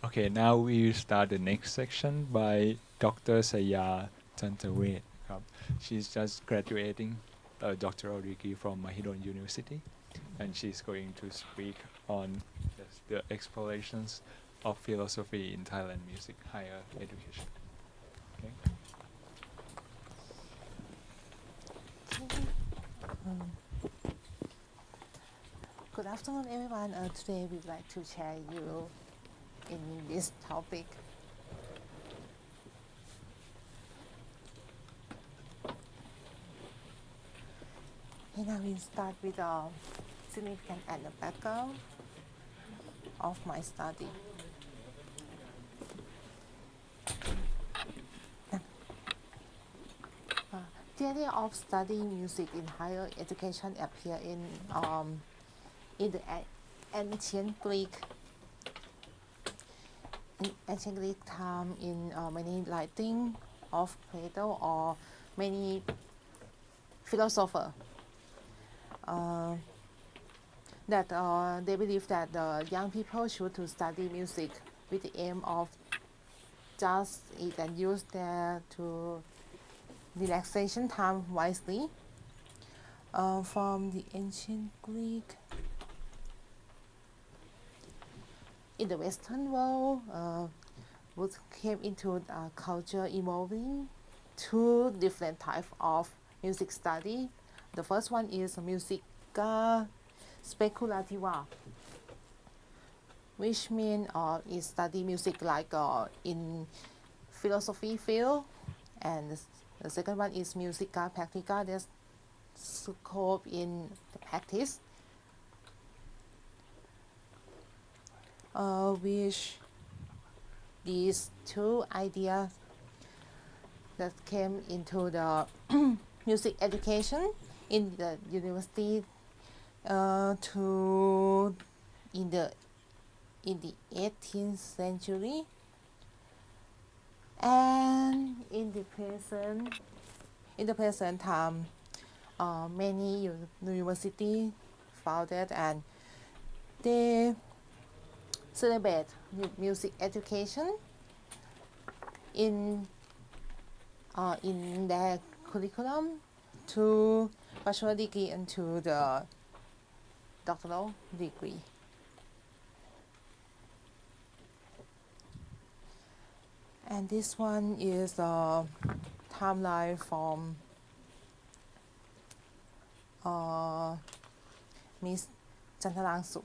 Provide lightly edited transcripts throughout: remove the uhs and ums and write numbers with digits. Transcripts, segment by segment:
Okay, now we start the next section by Dr. Saya Thuntawech. She's just graduating a doctoral degree from Mahidol University, and she's going to speak on the explorations of philosophy in Thailand music higher education. Okay. Good afternoon, everyone. Today we'd like to share you in this topic. And I will start with the significance and the background of my study. The idea of studying music in higher education appeared in the ancient Greek. In ancient Greek time, in many writings of Plato or many philosophers, that they believe that the young people should to study music with the aim of just eat and use their to relaxation time wisely. From the ancient Greek, in the Western world, would came into culture evolving two different types of music study. The first one is musica speculativa, which means is study music like in philosophy field, and the second one is musica practica, that's scope in the practice, which these two ideas that came into the music education in the university to in the 18th century, and in the present time, many universities founded and they celebrate music education in their curriculum to bachelor degree and to the doctoral degree. And this one is a timeline from Miss Chantarangsu.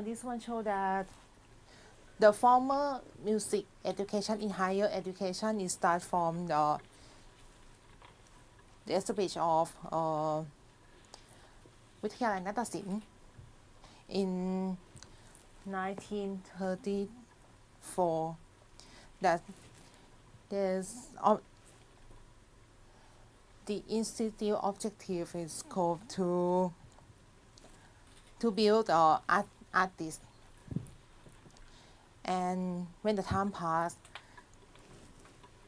This one shows that the former music education in higher education is start from the establishment of Vidyalaya Nattasin in 1934. That there's the institute objective is called to build artists. And when the time passed,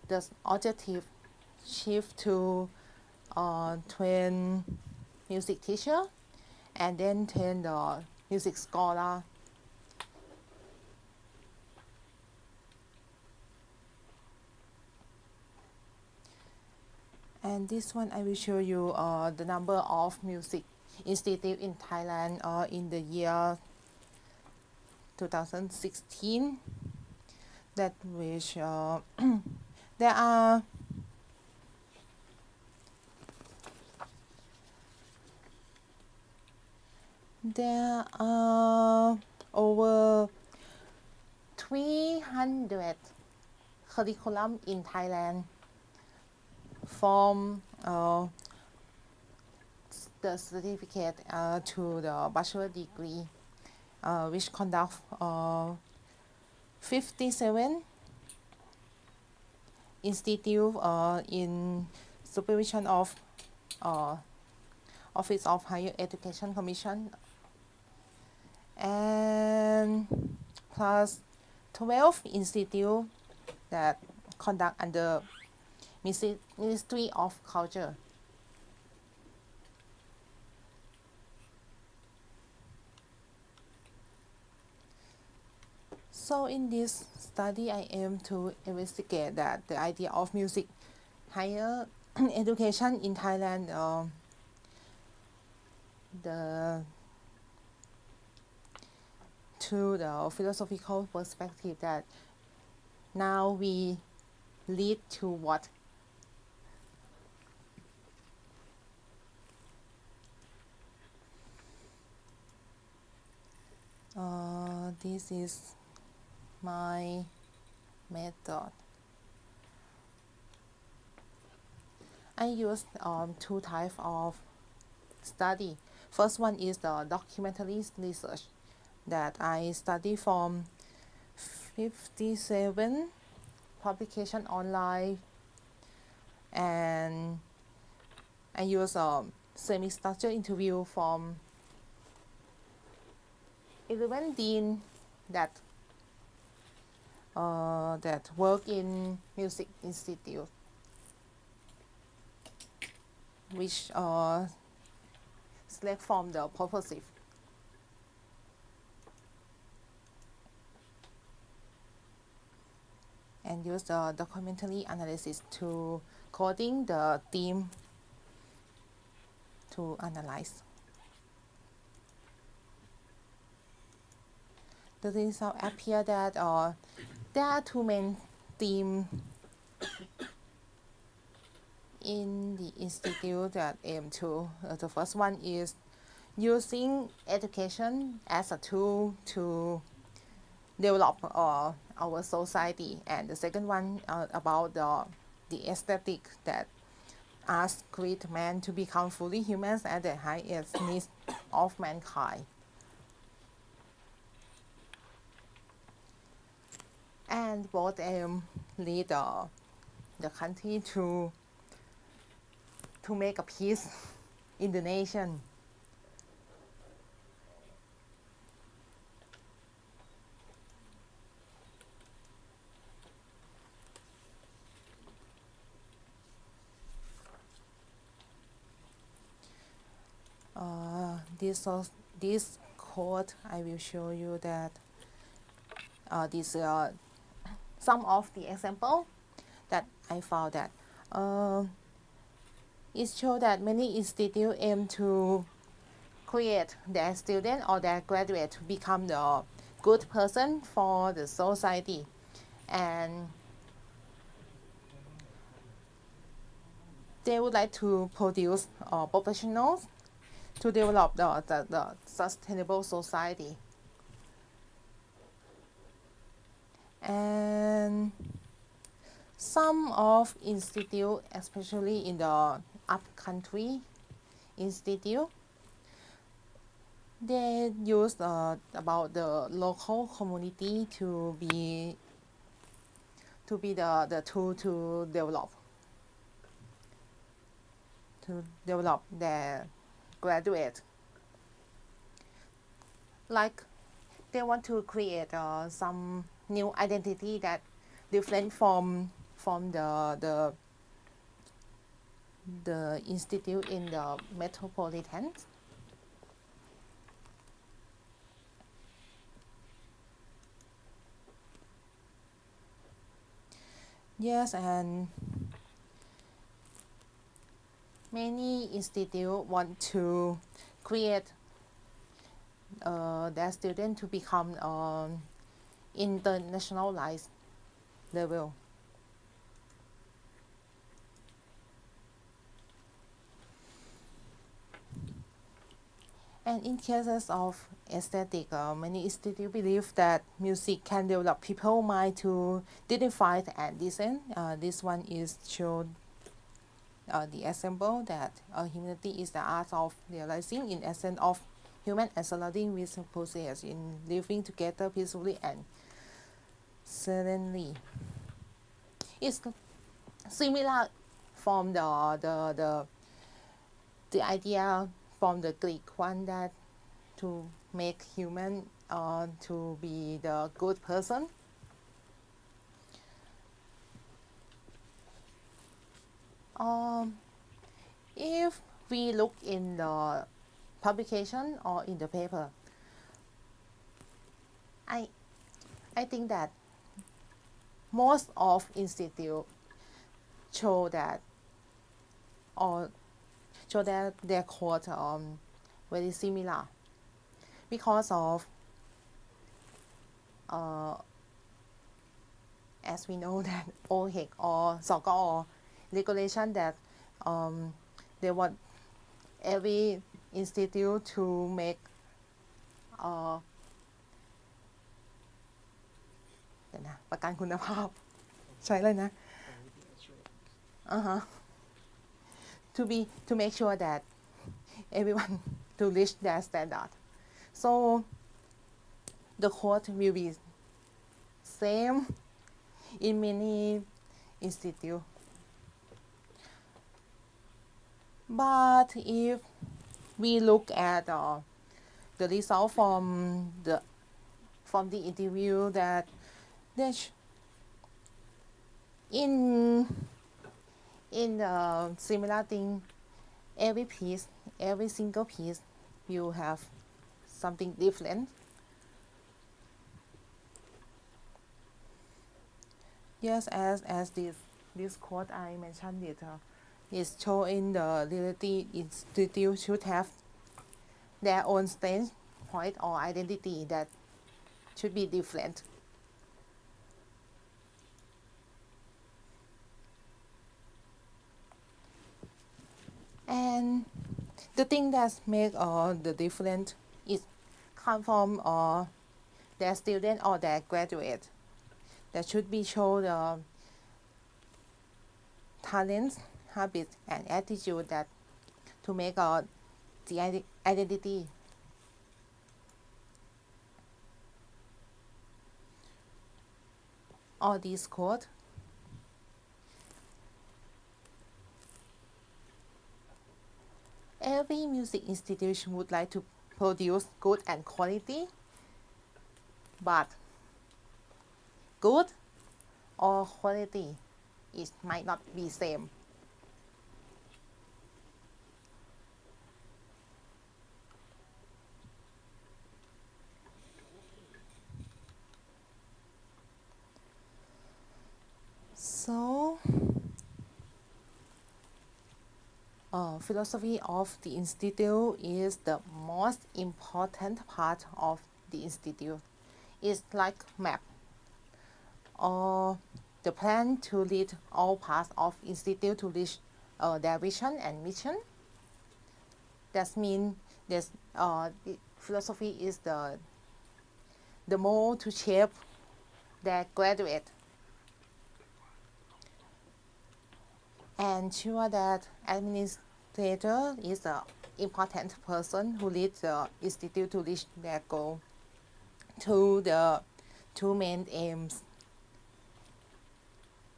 the objective shift to train music teacher and then train the music scholar. And this one I will show you the number of music institute in Thailand in the year 2016. That which there are over 300 curriculum in Thailand from the certificate to the bachelor degree, which conduct 57 institute in supervision of Office of Higher Education Commission, and plus 12 institute that conduct under Ministry of Culture. So in this study, I aim to investigate that the idea of music higher education in Thailand, the to the philosophical perspective that now we lead to what this is my method. I use two types of study. First one is the documentary research that I study from 57 publication online, and I use a semi-structured interview from 11 dean that work in music institute, which select from the purposive. And use the documentary analysis to coding the theme to analyze. The result appear that there are two main themes in the institute that aim to. The first one is using education as a tool to develop our society, and the second one about the aesthetic that asks great man to become fully humans at the highest needs of mankind. And both aim lead the country to make a peace in the nation. This quote I will show you that some of the example that I found that it shows that many institutes aim to create their student or their graduate to become the good person for the society, and they would like to produce professionals to develop the sustainable society. And some of institute, especially in the upcountry institute, they use about the local community to be the tool to develop their graduate. Like they want to create some new identity that different from the institute in the metropolitan. Yes, and many institutes want to create their students to become internationalized level. And in cases of aesthetic, many institutes believe that music can develop people's mind to dignified and decent. This one is shown the example that humanity is the art of realizing in essence of human and surrounding with process in living together peacefully and serenely. It's similar from the idea from the Greek one that to make human to be the good person. If we look in the publication or in the paper, I I think that most of institute show that or show that their code very similar because of as we know that OHEC or SOCA or regulation that they want every institute to make uh, เดี๋ยวนะประกันคุณภาพใช่เลยนะ to make sure that everyone to reach their standard. So the code will be same in many institute. But if we look at the result from the interview that in similar thing, every single piece will have something different. Yes, as this quote I mentioned it is showing the reality institute should have their own standpoint or identity that should be different. And the thing that make the difference is come from their student or their graduate. That should be show the talents, habits, and attitude that to make the identity. All these code. Every music institution would like to produce good and quality, but good or quality it might not be same. So philosophy of the institute is the most important part of the institute. It's like map or the plan to lead all parts of institute to reach their vision and mission. That means this philosophy is the mold to shape their graduate and sure that administrator is an important person who leads the institute to reach their goal. To the two main aims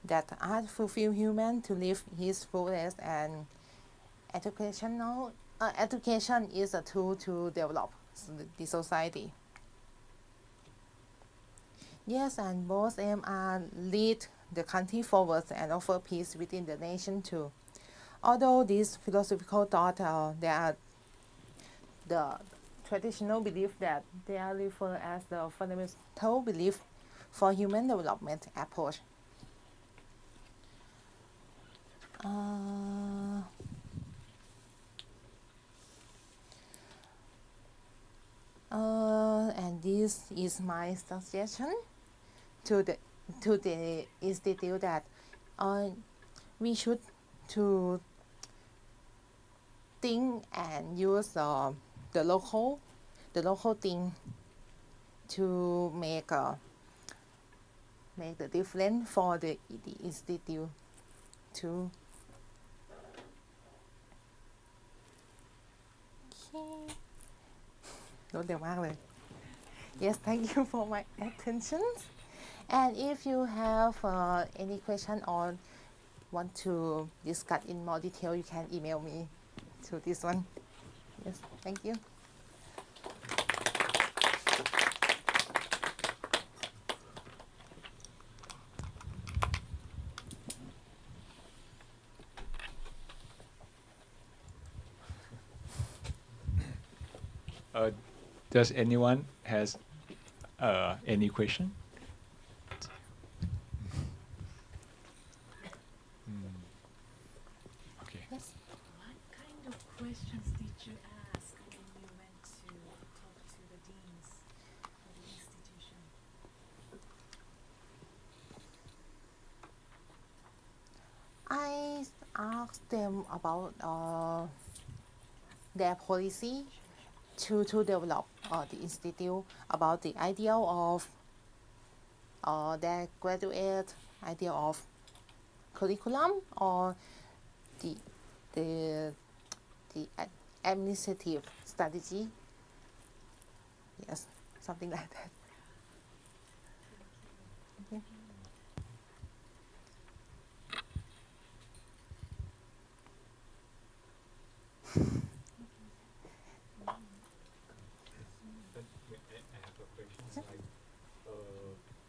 that are fulfill human to live his fullest and education is a tool to develop the society. Yes, and both aims are lead the country forward and offer peace within the nation too. Although these philosophical thoughts they are the traditional belief that they are referred as the fundamental belief for human development approach. And this is my suggestion to the institute that we should to think and use the local thing to make the difference for the institute too. Okay. รวดเร็วมากเลย Yes, thank you for my attention. And if you have any question or want to discuss in more detail, you can email me to this one. Yes, thank you. Does anyone has any question? Okay. Yes. What kind of questions did you ask when you went to talk to the deans for the institution? I asked them about their policy to develop the institute, about the idea of their graduate, idea of curriculum, or the the administrative strategy. Yes, something like that. Okay. But I have a question. Like,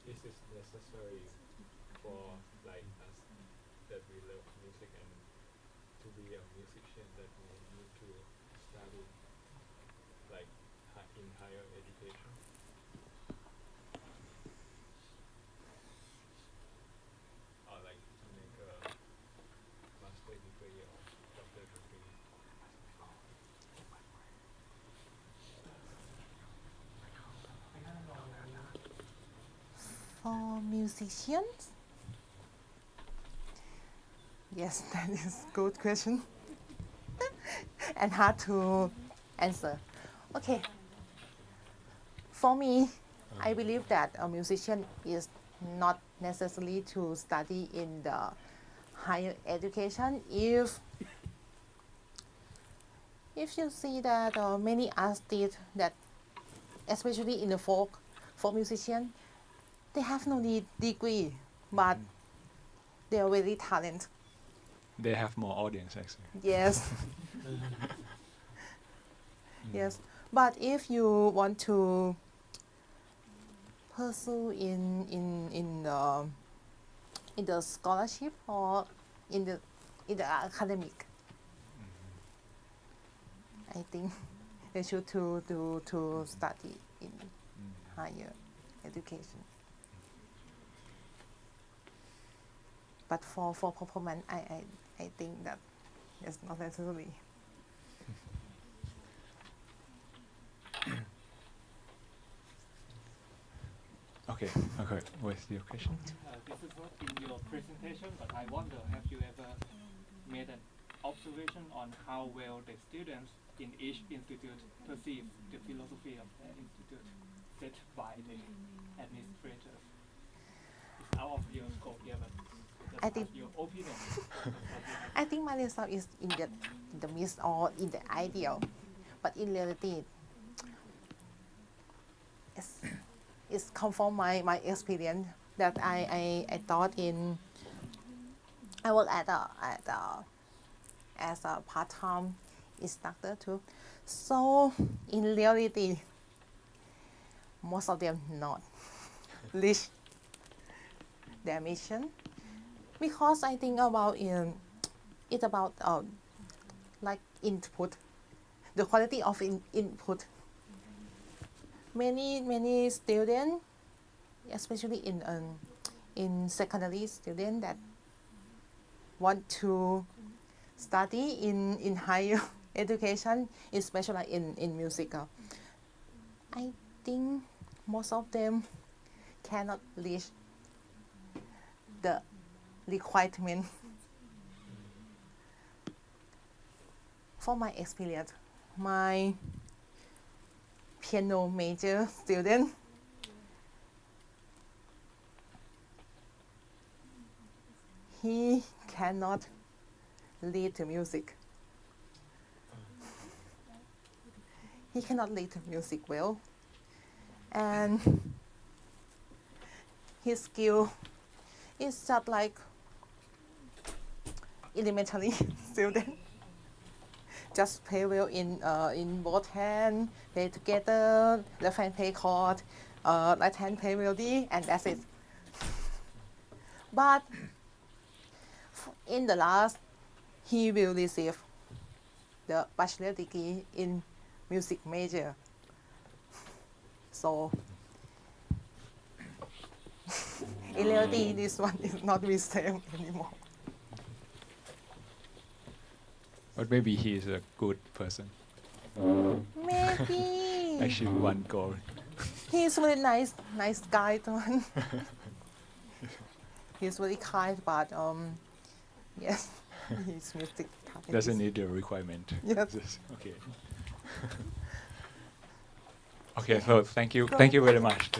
is it necessary for like us that we love music and to be a musician that we need to study like in higher education, or like to make a master degree or doctor degree? For musicians, yes, that is good question and hard to answer. Okay, for me, I believe that a musician is not necessarily to study in the higher education. If you see that many artists that, especially in the folk musician, they have no degree, but they are very talented. They have more audience actually. Yes. Yes, but if you want to pursue in the scholarship or in the academic, I think they should to study in higher education. But for performance, I think that it's not necessary. Okay, okay. What's your question? This is not in your presentation, but I wonder, have you ever made an observation on how well the students in each institute perceive the philosophy of the institute set by the administrators? It's out of your scope here, but just I think ask your opinion. I think my result is in the midst or in the ideal, but in reality, it's come from my experience that I thought I work as a part-time instructor too. So in reality, most of them not reach their mission, because I think about it's about like input, the quality of input. Many students, especially in secondary students that want to study in higher education, especially in music. I think most of them cannot reach the requirement. For my experience, my piano major student, he cannot read the music. He cannot read the music well, and his skill is just like elementary student. Just play well in both hands, play together, left hand play chord, right hand play melody, and that's it. But in the last, he will receive the bachelor degree in music major. So in reality, this one is not the same anymore. But maybe he is a good person. Maybe. Actually, one goal. He's really nice guy. He's really kind, but yes, his music talent Doesn't is- need the requirement. Yes. Okay. Okay, so thank you very much.